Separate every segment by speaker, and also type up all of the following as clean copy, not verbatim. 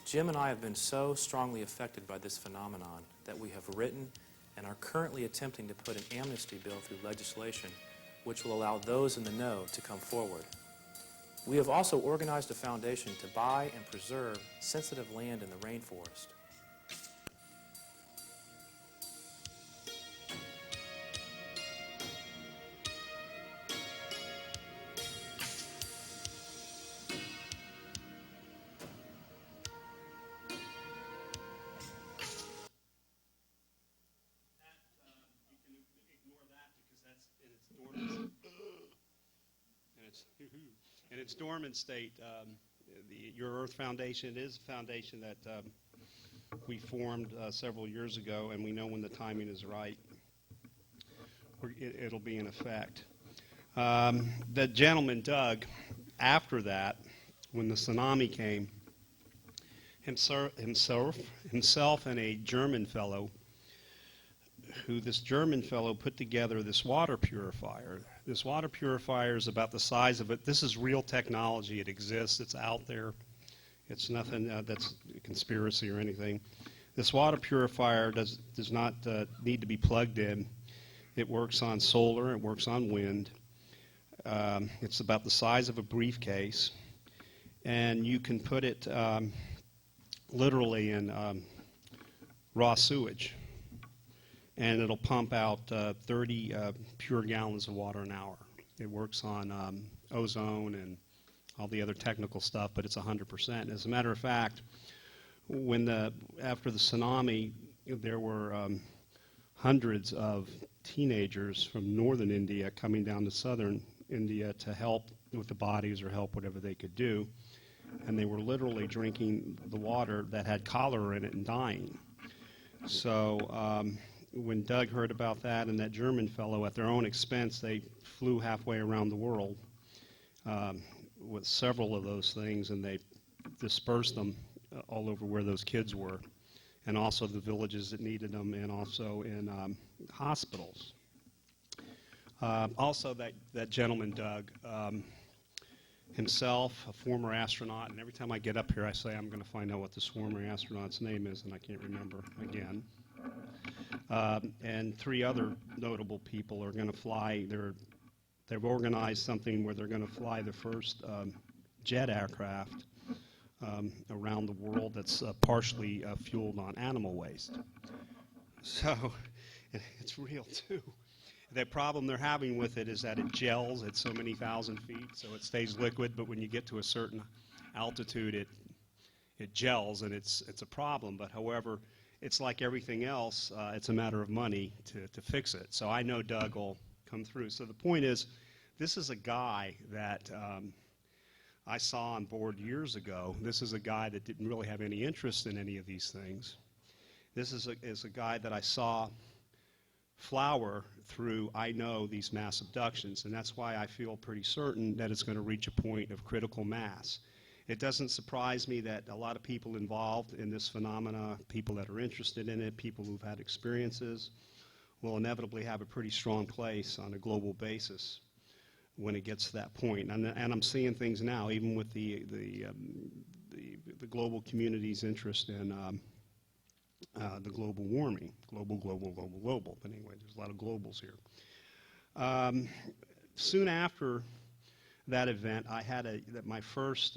Speaker 1: Jim and I have been so strongly affected by this phenomenon that we have written and are currently attempting to put an amnesty bill through legislation which will allow those in the know to come forward. We have also organized a foundation to buy and preserve sensitive land in the rainforest.
Speaker 2: In its dormant state, Your Earth Foundation is a foundation that we formed several years ago, and we know when the timing is right, it'll be in effect. The gentleman, Doug, after that, when the tsunami came, himself and a German fellow, this German fellow put together this water purifier. This water purifier is about the size of it. This is real technology. It exists. It's out there. It's nothing that's a conspiracy or anything. This water purifier does not need to be plugged in. It works on solar. It works on wind. It's about the size of a briefcase. And you can put it literally in raw sewage. And it'll pump out 30 pure gallons of water an hour. It works on ozone and all the other technical stuff, but it's 100%. As a matter of fact, after the tsunami, there were hundreds of teenagers from northern India coming down to southern India to help with the bodies or help whatever they could do. And they were literally drinking the water that had cholera in it and dying. So when Doug heard about that and that German fellow, at their own expense, they flew halfway around the world with several of those things, and they dispersed them all over where those kids were, and also the villages that needed them, and also in hospitals. Also, that gentleman, Doug, himself, a former astronaut, and every time I get up here, I say I'm going to find out what this former astronaut's name is, and I can't remember again. And three other notable people are going to fly. They've organized something where they're going to fly the first jet aircraft around the world that's partially fueled on animal waste. So it's real, too. The problem they're having with it is that it gels at so many thousand feet, so it stays liquid, but when you get to a certain altitude, it gels, and it's a problem. But however, it's like everything else, it's a matter of money to fix it. So I know Doug will come through. So the point is, this is a guy that I saw on board years ago. This is a guy that didn't really have any interest in any of these things. This is a guy that I saw flower through, I know, these mass abductions, and that's why I feel pretty certain that it's going to reach a point of critical mass. It doesn't surprise me that a lot of people involved in this phenomena, people that are interested in it, people who've had experiences, will inevitably have a pretty strong place on a global basis when it gets to that point. And I'm seeing things now, even with the global community's interest in the global warming. Global. But anyway, there's a lot of globals here. Soon after that event, I had my first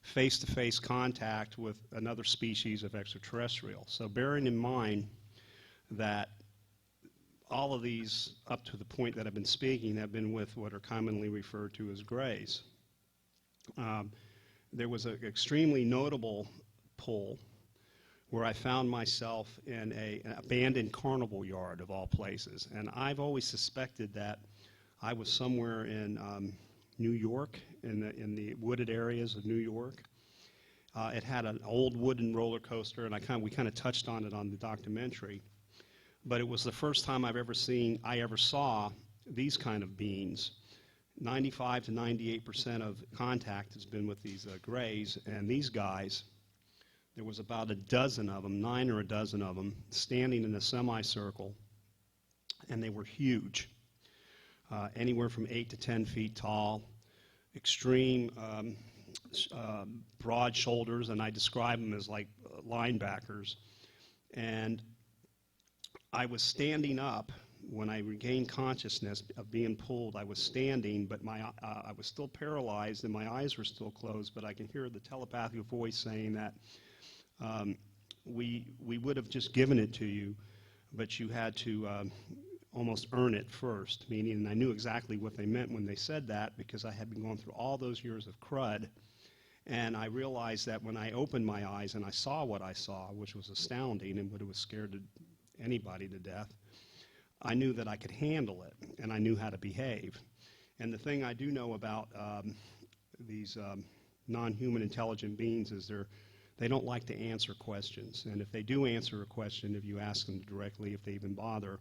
Speaker 2: face-to-face contact with another species of extraterrestrial. So bearing in mind that all of these, up to the point that I've been speaking, have been with what are commonly referred to as grays. There was an extremely notable pull where I found myself in an abandoned carnival yard, of all places. And I've always suspected that I was somewhere in New York, in the wooded areas of New York. It had an old wooden roller coaster, and we kind of touched on it on the documentary. But it was the first time I ever saw these kind of beings. 95 to 98% of contact has been with these grays, and these guys, there was about a dozen of them, 9 or a dozen of them, standing in a semicircle, and they were huge, anywhere from 8 to 10 feet tall, extreme broad shoulders, and I describe them as like linebackers. And I was standing up when I regained consciousness of being pulled. I was standing, but I was still paralyzed and my eyes were still closed, but I can hear the telepathic voice saying that we would have just given it to you, but you had to almost earn it first, meaning, and I knew exactly what they meant when they said that because I had been going through all those years of crud, and I realized that when I opened my eyes and I saw what I saw, which was astounding and would have scared anybody to death, I knew that I could handle it, and I knew how to behave. And the thing I do know about these non-human intelligent beings is they don't like to answer questions. And if they do answer a question, if you ask them directly, if they even bother,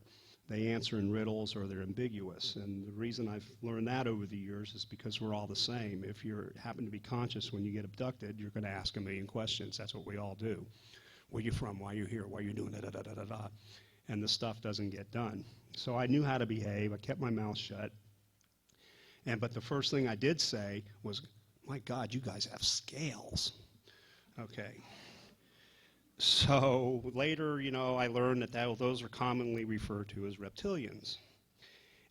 Speaker 2: they answer in riddles or they're ambiguous. And the reason I've learned that over the years is because we're all the same. If you happen to be conscious when you get abducted, you're going to ask a million questions. That's what we all do. Where are you from? Why are you here? Why are you doing da-da-da-da-da-da? And the stuff doesn't get done. So I knew how to behave. I kept my mouth shut. But the first thing I did say was, my God, you guys have scales. Okay. So later, I learned that those are commonly referred to as reptilians.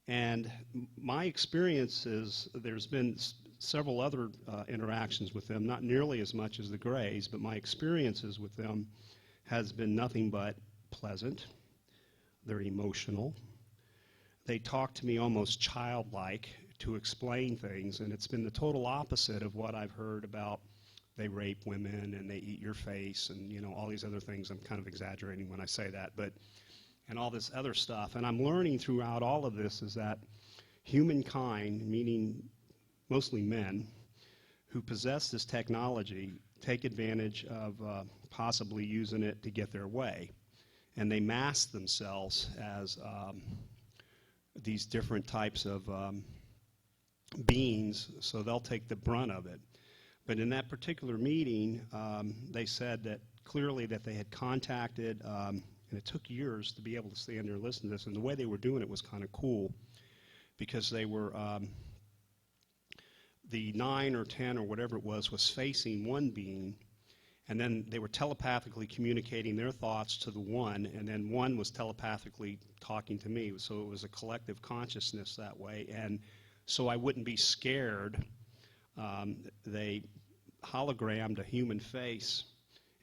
Speaker 2: And my experience is there's been several other interactions with them, not nearly as much as the Greys, but my experiences with them has been nothing but pleasant. They're emotional. They talk to me almost childlike to explain things, and it's been the total opposite of what I've heard about they rape women and they eat your face and all these other things. I'm kind of exaggerating when I say that, and all this other stuff. And I'm learning throughout all of this is that humankind, meaning mostly men, who possess this technology take advantage of possibly using it to get their way. And they mask themselves as these different types of beings, so they'll take the brunt of it. But in that particular meeting, they said that clearly that they had contacted, and it took years to be able to stand there and listen to this, and the way they were doing it was kind of cool because they were, the 9 or 10 or whatever it was facing one being, and then they were telepathically communicating their thoughts to the one, and then one was telepathically talking to me. So it was a collective consciousness that way. And so I wouldn't be scared. They hologrammed a human face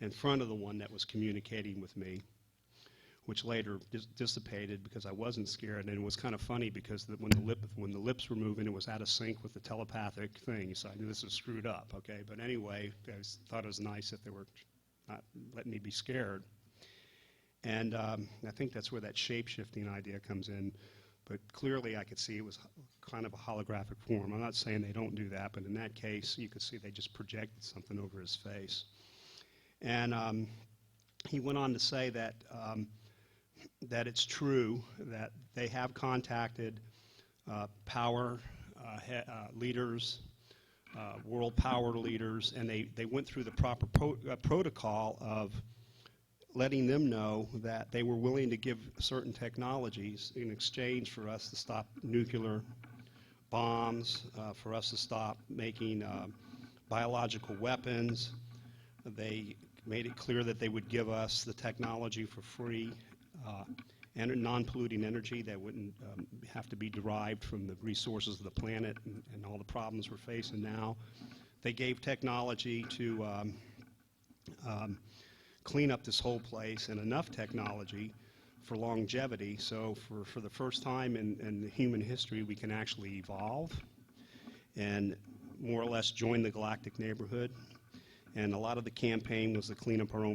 Speaker 2: in front of the one that was communicating with me, which later dissipated because I wasn't scared. And it was kind of funny because when the lips were moving, it was out of sync with the telepathic thing. So I knew this was screwed up, okay? But anyway, I thought it was nice that they were not letting me be scared. And I think that's where that shape-shifting idea comes in. But clearly I could see it was kind of a holographic form. I'm not saying they don't do that, but in that case, you could see they just projected something over his face. And he went on to say that that it's true that they have contacted power leaders, world power leaders, and they went through the proper protocol of letting them know that they were willing to give certain technologies in exchange for us to stop nuclear bombs, for us to stop making biological weapons. They made it clear that they would give us the technology for free, and non-polluting energy that wouldn't have to be derived from the resources of the planet and all the problems we're facing now. They gave technology to clean up this whole place, and enough technology for longevity. So for the first time in the human history, we can actually evolve and more or less join the galactic neighborhood. And a lot of the campaign was to clean up our own